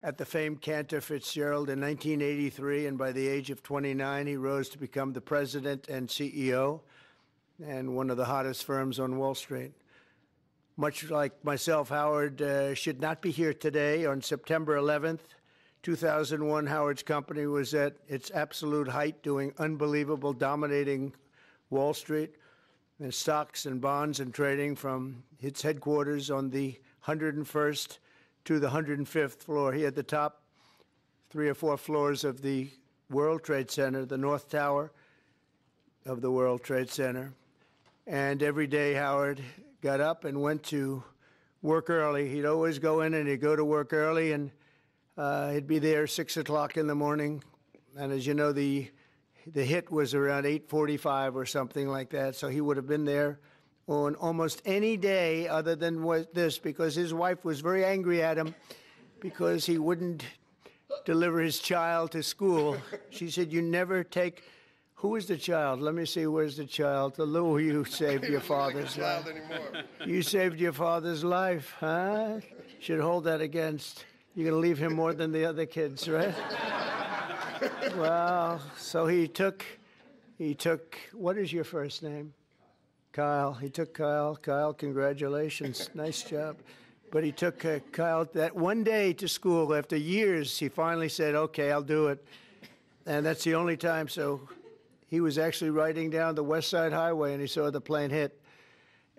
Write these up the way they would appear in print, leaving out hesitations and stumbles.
at the famed Cantor Fitzgerald in 1983, and by the age of 29, he rose to become the president and CEO and one of the hottest firms on Wall Street. Much like myself, Howard should not be here today. On September 11th, 2001, Howard's company was at its absolute height, doing unbelievable, dominating Wall Street and stocks and bonds and trading from its headquarters on the 101st to the 105th floor. He had the top 3 or 4 floors of the World Trade Center, the North Tower of the World Trade Center. And every day Howard got up and went to work early. He'd always go in and he'd go to work early, and he'd be there 6 o'clock in the morning. And as you know, the hit was around 8:45 or something like that. So he would have been there on almost any day other than this, because his wife was very angry at him because he wouldn't deliver his child to school. She said, "You never take..." Who is the child? Let me see, where's the child? Lou, you saved your father's life. You saved your father's life, huh? Should hold that against. You're going to leave him more than the other kids, right? Well, so he took, what is your first name? Kyle. He took Kyle. Kyle, congratulations. Nice job. But he took Kyle that one day to school. After years, he finally said, "Okay, I'll do it." And that's the only time. So he was actually riding down the West Side Highway, and he saw the plane hit.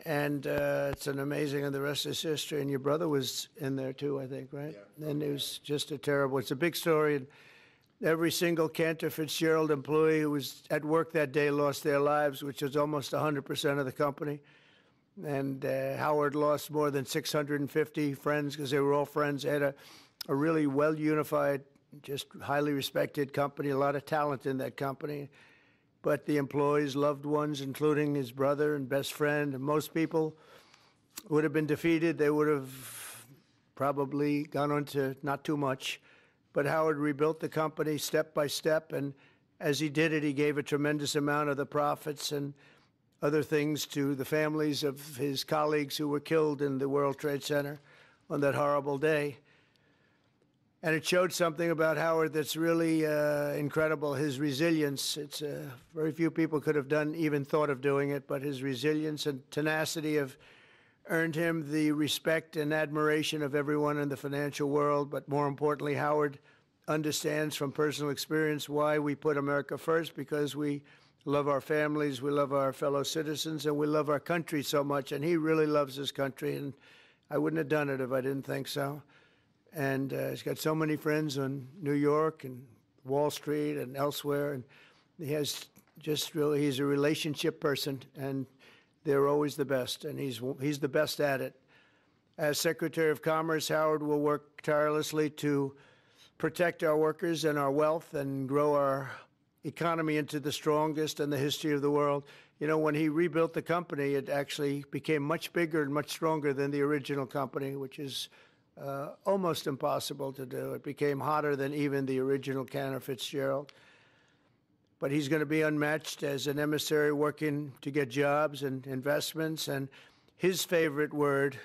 And it's an amazing, and the rest is history. And your brother was in there too, I think, right? Yeah. And it was just it's a big story. And every single Cantor Fitzgerald employee who was at work that day lost their lives, which was almost 100% of the company. And Howard lost more than 650 friends because they were all friends. They had a really well-unified, just highly respected company, a lot of talent in that company. But the employees, loved ones, including his brother and best friend, and most people would have been defeated. They would have probably gone on to not too much. But Howard rebuilt the company step by step, and as he did it, he gave a tremendous amount of the profits and other things to the families of his colleagues who were killed in the World Trade Center on that horrible day. And it showed something about Howard that's really incredible, his resilience. It's very few people could have even thought of doing it, but his resilience and tenacity have earned him the respect and admiration of everyone in the financial world. But more importantly, Howard understands from personal experience why we put America first, because we love our families, we love our fellow citizens, and we love our country so much. And he really loves his country, and I wouldn't have done it if I didn't think so. And he's got so many friends in New York and Wall Street and elsewhere. And he has he's a relationship person, and they're always the best, and he's the best at it. As Secretary of Commerce, Howard will work tirelessly to protect our workers and our wealth and grow our economy into the strongest in the history of the world. You know, when he rebuilt the company, it actually became much bigger and much stronger than the original company, which is almost impossible to do. It became hotter than even the original Cantor Fitzgerald. But he's going to be unmatched as an emissary working to get jobs and investments. And his favorite word,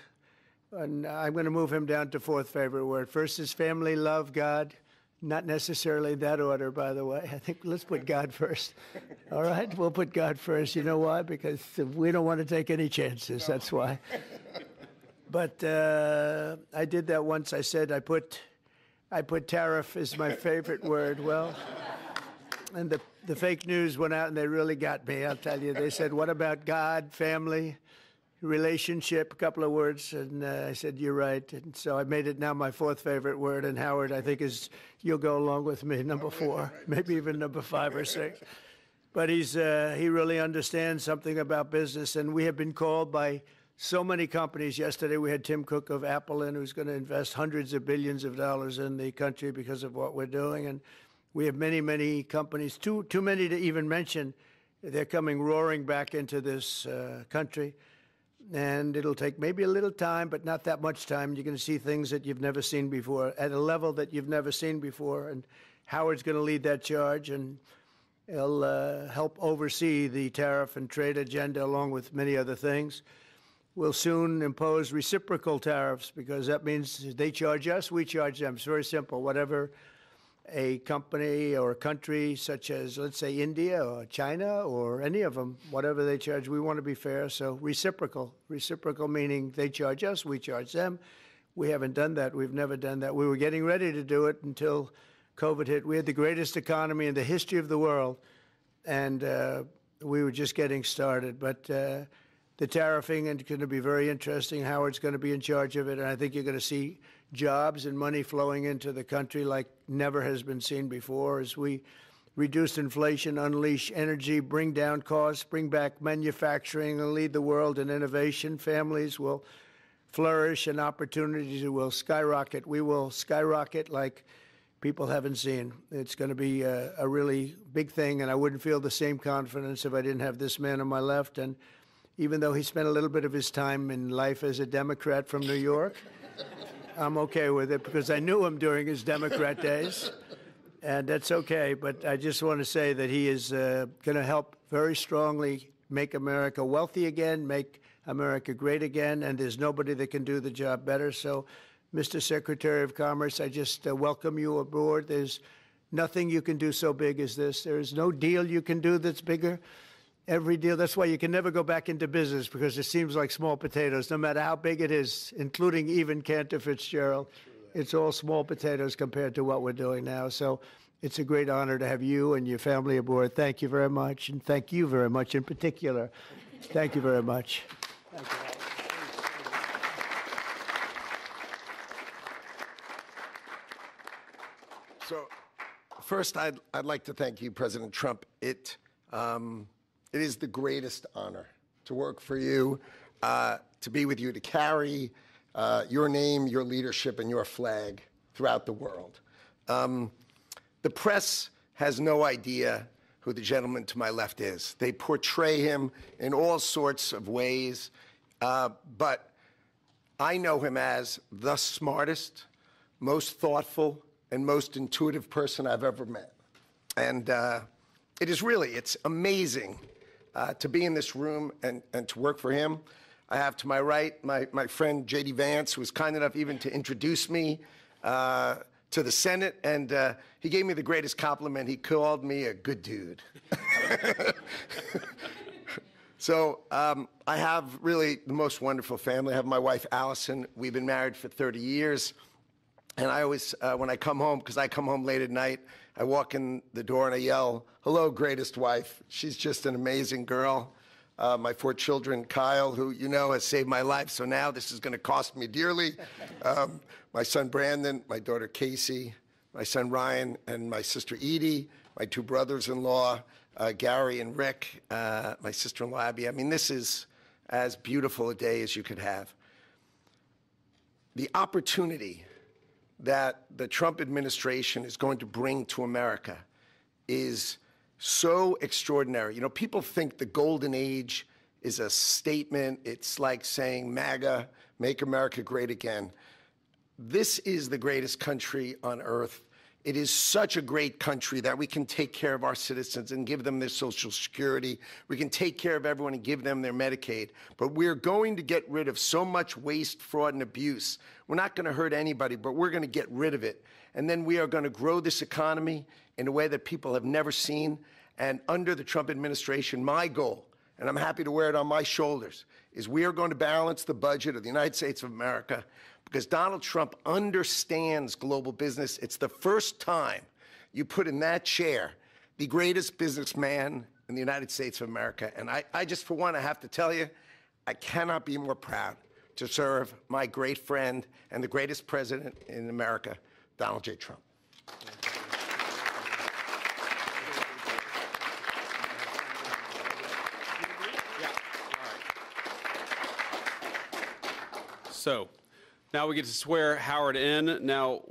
and I'm going to move him down to 4th favorite word. First is family, love, God. Not necessarily that order, by the way. I think let's put God first. All right? We'll put God first. You know why? Because we don't want to take any chances. That's why. But I did that once. I said I put tariff as my favorite word. Well, and the fake news went out, and they really got me, I'll tell you. They said, "What about God, family, relationship?" A couple of words. And I said, "You're right." And so I made it now my 4th favorite word. And Howard, I think, you'll go along with me, number 4, maybe even number 5 or 6. But he really understands something about business. And we have been called by so many companies. Yesterday we had Tim Cook of Apple in, who's going to invest hundreds of billions of dollars in the country because of what we're doing. And we have many, many companies, too many to even mention. They're coming roaring back into this country. And it'll take maybe a little time, but not that much time. You're going to see things that you've never seen before at a level that you've never seen before. And Howard's going to lead that charge, and he'll help oversee the tariff and trade agenda along with many other things. will soon impose reciprocal tariffs, because that means they charge us, we charge them. It's very simple. Whatever a company or a country such as, let's say, India or China or any of them, whatever they charge, we want to be fair. So reciprocal. Reciprocal meaning they charge us, we charge them. We haven't done that. We've never done that. We were getting ready to do it until COVID hit. We had the greatest economy in the history of the world, and we were just getting started. But the tariffing is going to be very interesting. Howard's going to be in charge of it, and I think you're going to see jobs and money flowing into the country like never has been seen before as we reduce inflation, unleash energy, bring down costs, bring back manufacturing, and lead the world in innovation. Families will flourish and opportunities will skyrocket. We will skyrocket like people haven't seen. It's going to be a really big thing, and I wouldn't feel the same confidence if I didn't have this man on my left. And even though he spent a little bit of his time in life as a Democrat from New York, I'm okay with it because I knew him during his Democrat days, and that's okay. But I just want to say that he is going to help very strongly make America wealthy again, make America great again, and there's nobody that can do the job better. So, Mr. Secretary of Commerce, I just welcome you aboard. There's nothing you can do so big as this. There is no deal you can do that's bigger. Every deal. That's why you can never go back into business, because it seems like small potatoes, no matter how big it is, including even Cantor Fitzgerald. It's all small potatoes compared to what we're doing now. So it's a great honor to have you and your family aboard. Thank you very much, and thank you very much in particular. Thank you very much. Thank you. So first, I'd like to thank you, President Trump. It is the greatest honor to work for you, to be with you, to carry your name, your leadership, and your flag throughout the world. The press has no idea who the gentleman to my left is. They portray him in all sorts of ways, but I know him as the smartest, most thoughtful, and most intuitive person I've ever met. And it's amazing to be in this room and to work for him. I have to my right my friend J.D. Vance, who was kind enough even to introduce me to the Senate, and he gave me the greatest compliment. He called me a good dude. So I have really the most wonderful family. I have my wife, Allison. We've been married for 30 years. And I always, when I come home, because I come home late at night, I walk in the door and I yell, "Hello, greatest wife." She's just an amazing girl. My 4 children, Kyle, who you know has saved my life, so now this is going to cost me dearly. My son, Brandon, my daughter, Casey, my son, Ryan, and my sister, Edie, my 2 brothers-in-law, Gary and Rick, my sister-in-law, Abby. I mean, this is as beautiful a day as you could have. The opportunity that the Trump administration is going to bring to America is so extraordinary. You know, people think the golden age is a statement. It's like saying MAGA, make America great again. This is the greatest country on earth. It is such a great country that we can take care of our citizens and give them their Social Security. We can take care of everyone and give them their Medicaid. But we're going to get rid of so much waste, fraud, and abuse. We're not going to hurt anybody, but we're going to get rid of it. And then we are going to grow this economy in a way that people have never seen. And under the Trump administration, my goal, and I'm happy to wear it on my shoulders, is we are going to balance the budget of the United States of America, because Donald Trump understands global business. It's the first time you put in that chair the greatest businessman in the United States of America. And I just, for one, I have to tell you, I cannot be more proud to serve my great friend and the greatest president in America, Donald J. Trump. So now we get to swear Howard in. Now,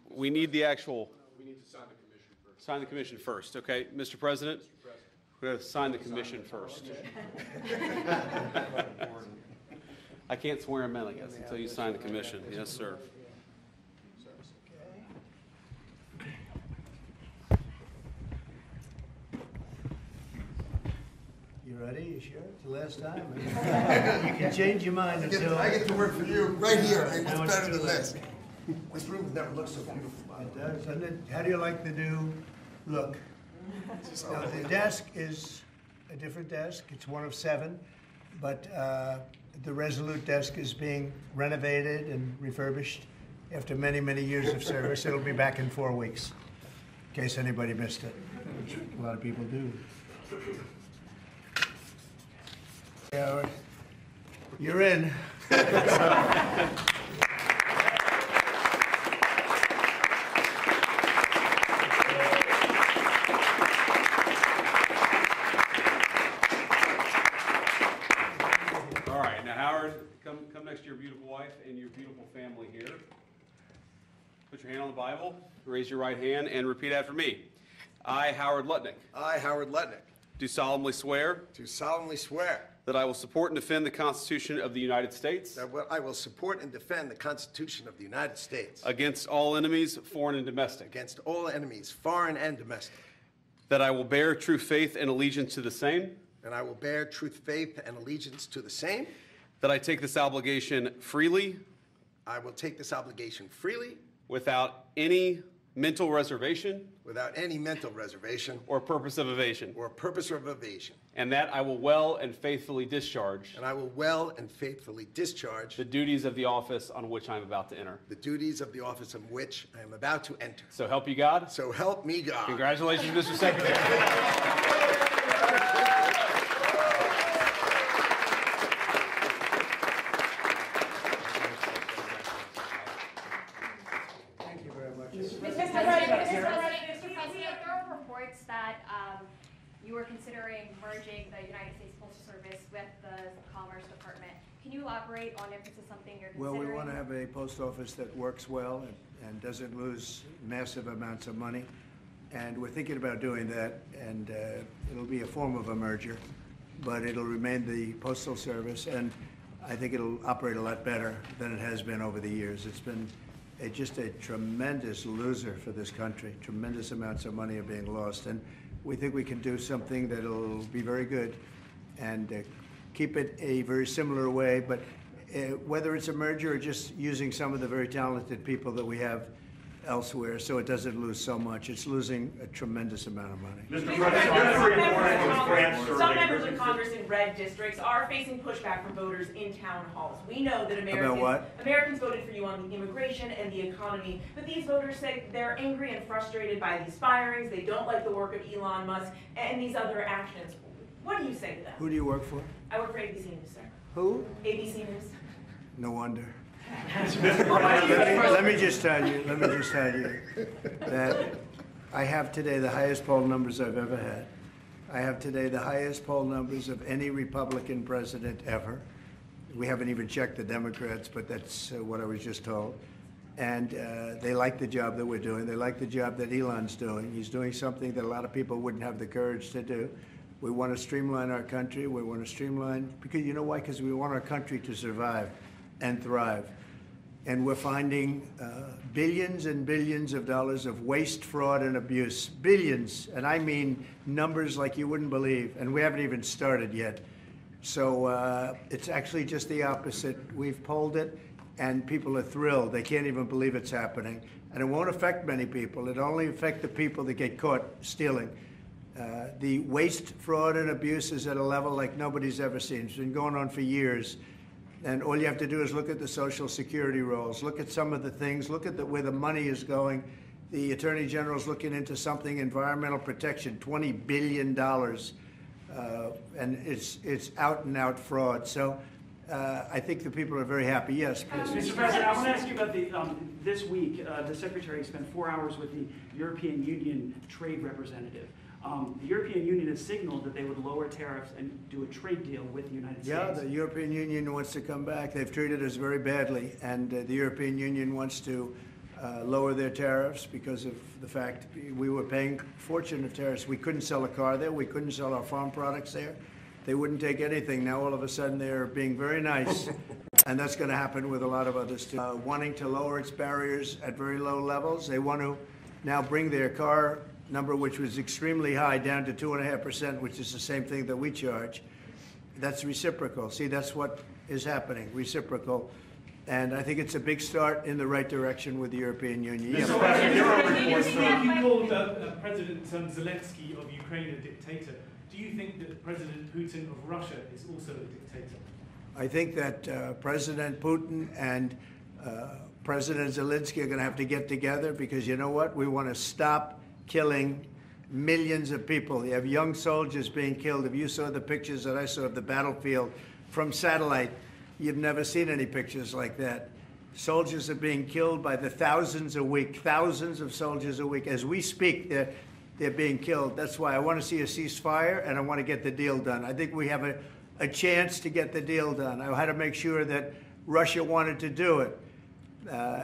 we need the actual... We need to sign the commission first. Sign the commission first, okay? Mr. President, we're going to sign the commission first. I can't swear him in, I guess, until you sign the commission. Yes, sir. You're You ready? You sure? It's the last time. You can change your mind until... I get to work for you right here. Hey, Now what's it's better too than late. this? This room never looks so beautiful. It does. And then, how do you like the new look? Now, the desk is a different desk. It's one of 7, but the Resolute desk is being renovated and refurbished after many, many years of service. It'll be back in 4 weeks, in case anybody missed it, which a lot of people do. Yeah, you're in. All right, now Howard, come next to your beautiful wife and your beautiful family here. Put your hand on the Bible, raise your right hand, and repeat after me. I, Howard Lutnick, I, Howard Lutnick, do solemnly swear do solemnly swear that I will support and defend the Constitution of the United States that I will support and defend the Constitution of the United States against all enemies, foreign and domestic, against all enemies, foreign and domestic, that I will bear true faith and allegiance to the same, and I will bear truth, faith, and allegiance to the same. that I take this obligation freely I will take this obligation freely, without any mental reservation without any mental reservation or purpose of evasion, or purpose of evasion, and that I will well and faithfully discharge and I will well and faithfully discharge the duties of the office on which I am about to enter. the duties of the office in which I am about to enter. So help you God. So help me God. Congratulations, Mr. Secretary. Thank you very much. Mr. President, there are reports that you were considering merging the United States Postal Service with the Commerce Department. Can you elaborate on if this is something you're Well, considering? we want to have a post office that works well and doesn't lose massive amounts of money. And we're thinking about doing that, and it'll be a form of a merger, but it'll remain the Postal Service, and I think it'll operate a lot better than it has been over the years. It's been just a tremendous loser for this country. Tremendous amounts of money are being lost, and we think we can do something that'll be very good and keep it a very similar way, but whether it's a merger or just using some of the very talented people that we have elsewhere so it doesn't lose so much. It's losing a tremendous amount of money. Mr. President, some members of Congress in red districts are facing pushback from voters in town halls. We know that Americans voted for you on the immigration and the economy, but these voters say they're angry and frustrated by these firings. They don't like the work of Elon Musk and these other actions. What do you say to them? Who do you work for? I work for ABC News, sir. Who? ABC News. No wonder. Let me just tell you that I have today the highest poll numbers I've ever had. I have today the highest poll numbers of any Republican president ever. We haven't even checked the Democrats, but that's what I was just told. And they like the job that we're doing. They like the job that Elon's doing. He's doing something that a lot of people wouldn't have the courage to do. We want to streamline our country. We want to streamline, because you know why? Because we want our country to survive and thrive. And we're finding billions and billions of dollars of waste, fraud, and abuse. Billions, and I mean numbers like you wouldn't believe, and we haven't even started yet. So it's actually just the opposite. We've polled it, and people are thrilled. They can't even believe it's happening. And it won't affect many people. It'll only affect the people that get caught stealing. The waste, fraud, and abuse is at a level like nobody's ever seen. It's been going on for years. And all you have to do is look at the Social Security rolls, look at some of the things, look at where the money is going. The Attorney General's looking into something, environmental protection, $20 billion. And it's out and out fraud. So I think the people are very happy. Yes, please. Mr. President, I want to ask you about this week, the Secretary spent 4 hours with the European Union trade representative. The European Union has signaled that they would lower tariffs and do a trade deal with the United States. Yeah, the European Union wants to come back. They've treated us very badly, and the European Union wants to lower their tariffs because of the fact we were paying a fortune of tariffs. We couldn't sell a car there. We couldn't sell our farm products there. They wouldn't take anything. Now all of a sudden they're being very nice, and that's going to happen with a lot of others too. Wanting to lower its barriers at very low levels. They want to now bring their car number, which was extremely high, down to 2.5%, which is the same thing that we charge. That's reciprocal. See, that's what is happening, reciprocal. And I think it's a big start in the right direction with the European Union. You called President Zelensky of Ukraine a dictator. Do you think that President Putin of Russia is also a dictator? I think that President Putin and President Zelensky are going to have to get together, because you know what? We want to stop killing millions of people. You have young soldiers being killed. If you saw the pictures that I saw of the battlefield from satellite, you've never seen any pictures like that. Soldiers are being killed by the thousands a week, thousands of soldiers a week. As we speak, they're being killed. That's why I want to see a ceasefire, and I want to get the deal done. I think we have a chance to get the deal done. I had to make sure that Russia wanted to do it.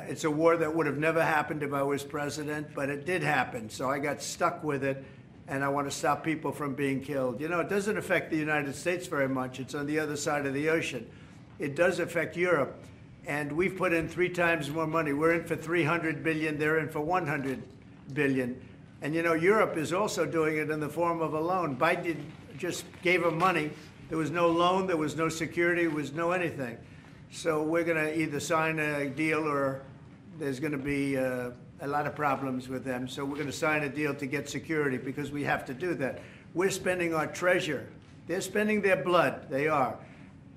It's a war that would have never happened if I was president, but it did happen. So I got stuck with it, and I want to stop people from being killed. You know, it doesn't affect the United States very much. It's on the other side of the ocean. It does affect Europe, and we've put in 3 times more money. We're in for $300 billion. They're in for $100 billion. And, you know, Europe is also doing it in the form of a loan. Biden just gave them money. There was no loan. There was no security. There was no anything. So we're going to either sign a deal, or there's going to be a lot of problems with them. So we're going to sign a deal to get security, because we have to do that. We're spending our treasure. They're spending their blood. They are.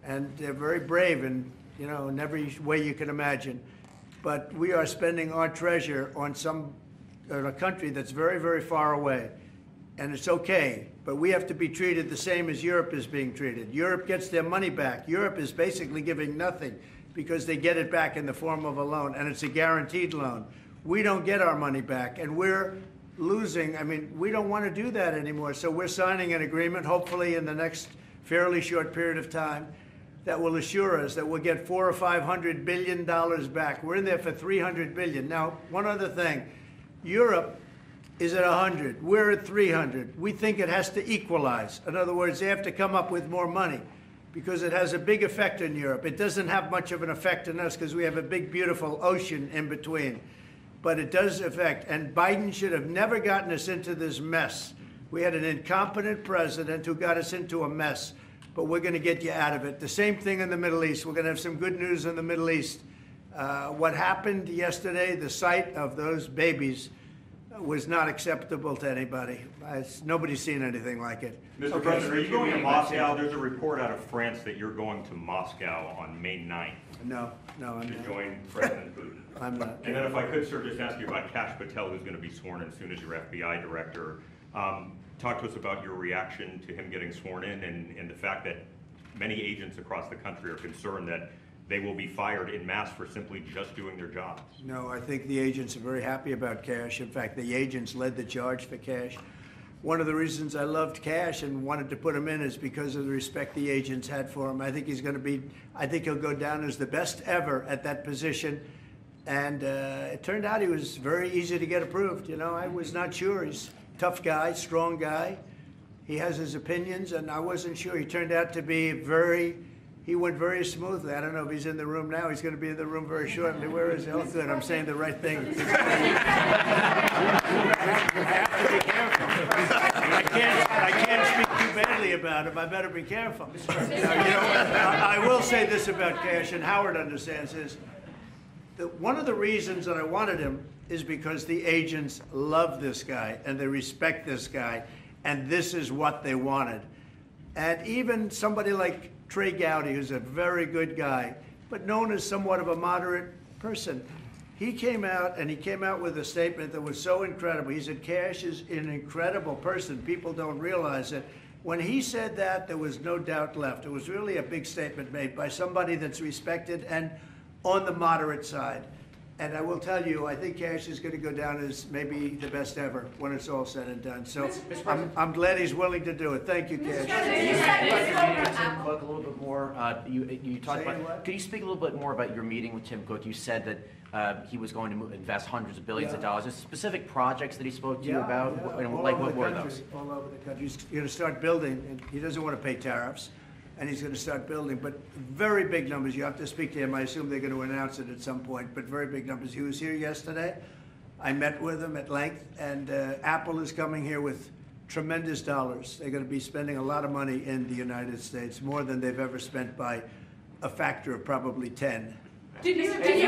And they're very brave in, you know, in every way you can imagine. But we are spending our treasure on a country that's very, very far away. And it's okay, but we have to be treated the same as Europe is being treated. Europe gets their money back. Europe is basically giving nothing, because they get it back in the form of a loan, and it's a guaranteed loan. We don't get our money back, and we're losing. I mean, we don't want to do that anymore. So we're signing an agreement, hopefully in the next fairly short period of time, that will assure us that we'll get $400 or $500 billion back. We're in there for $300 billion. Now, one other thing, Europe is at 100. We're at 300. We think it has to equalize. In other words, they have to come up with more money, because it has a big effect in Europe. It doesn't have much of an effect on us, because we have a big, beautiful ocean in between. But it does affect. And Biden should have never gotten us into this mess. We had an incompetent president who got us into a mess. But we're going to get you out of it. The same thing in the Middle East. We're going to have some good news in the Middle East. What happened yesterday, the sight of those babies, was not acceptable to anybody. Nobody's seen anything like it. Mr. President, are you going to Moscow? There's a report out of France that you're going to Moscow on May 9th. No, I'm to not. join President Putin. I'm not. And then if I could, sir, just ask you about Kash Patel, who's going to be sworn in soon as your FBI director. Talk to us about your reaction to him getting sworn in, and the fact that many agents across the country are concerned that they will be fired en masse for simply just doing their jobs. No, I think the agents are very happy about Kash. In fact, the agents led the charge for Kash. One of the reasons I loved Kash and wanted to put him in is because of the respect the agents had for him. I think he'll go down as the best ever at that position. And it turned out he was very easy to get approved. You know, I was not sure. He's a tough guy, strong guy. He has his opinions, and I wasn't sure. He turned out to be he went very smoothly. I don't know if he's in the room now. He's going to be in the room very shortly. Where is he? Oh, good. I'm saying the right thing. I have to be careful. I can't speak too badly about him. I better be careful. I will say this about Kash, and Howard understands this. One of the reasons that I wanted him is because the agents love this guy, and they respect this guy, and this is what they wanted. And even somebody like Trey Gowdy, who's a very good guy, but known as somewhat of a moderate person, he came out with a statement that was so incredible. He said, Kash is an incredible person. People don't realize it. When he said that, there was no doubt left. It was really a big statement made by somebody that's respected and on the moderate side. And I will tell you, I think Kash is going to go down as maybe the best ever when it's all said and done. So I'm glad he's willing to do it. Thank you, Kash. Tim Cook a little bit more. You talked about. Could you speak a little bit more about your meeting with Tim Cook? You said that he was going to invest hundreds of billions of dollars. Is specific projects that he spoke to you about? Like what were those? All over the country. He's going to start building, and he doesn't want to pay tariffs. And he's going to start building, but very big numbers. You have to speak to him. I assume they're going to announce it at some point, but very big numbers. He was here yesterday, I met with them at length, and Apple is coming here with tremendous dollars. They're going to be spending a lot of money in the United States, more than they've ever spent by a factor of probably 10. Did you reporting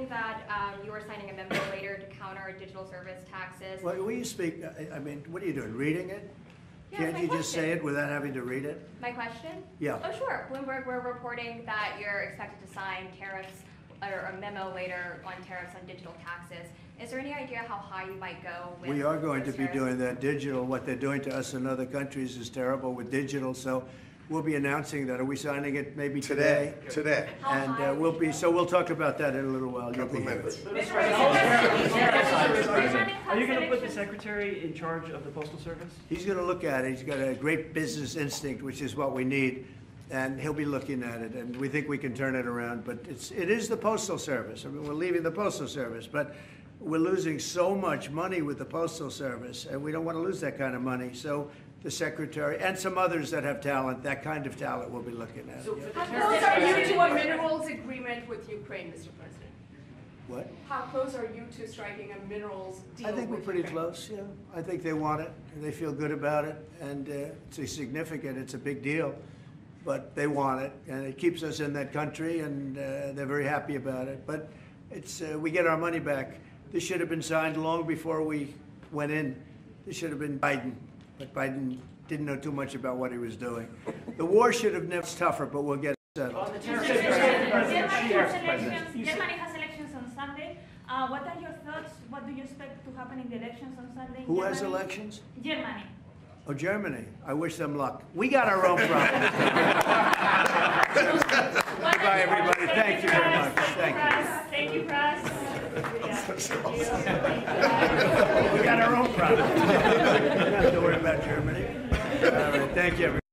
that you were signing a memo later to counter digital service taxes? Well, will you speak? I mean, what are you doing? Reading it? Yeah, Can't you just say it without having to read it? My question? Yeah. Oh, sure. Bloomberg, we're reporting that you're expected to sign tariffs or a memo later on tariffs on digital taxes. Is there any idea how high you might go with We are going to be tariffs? doing that. Digital, what they're doing to us in other countries is terrible with digital, so we'll be announcing that. Are we signing it maybe today? Today. And we'll talk about that in a little while. You'll be here. Are you going to put the secretary in charge of the Postal Service? He's going to look at it. He's got a great business instinct, which is what we need. And he'll be looking at it, and we think we can turn it around. But it is the Postal Service. I mean, we're leaving the Postal Service, but we're losing so much money with the Postal Service, and we don't want to lose that kind of money. So the secretary and some others that have talent, that kind of talent, we'll be looking at. So how close are you to a minerals agreement with Ukraine, Mr. President? What? How close are you to striking a minerals deal? I think we're pretty close, yeah. I think they want it, and they feel good about it, and it's significant, it's a big deal. But they want it, and it keeps us in that country, and they're very happy about it. But we get our money back. This should have been signed long before we went in. This should have been Biden, but Biden didn't know too much about what he was doing. The war should have never been tougher, but we'll get it settled. Germany has elections on Sunday. What are your thoughts? What do you expect to happen in the elections on Sunday? Who has elections? Germany. Oh, Germany. I wish them luck. We got our own problems. Bye, everybody. Thank you very much. Thank you. Thank you, press. We got our own problems. We don't have to worry about Germany. All right. Thank you, everybody.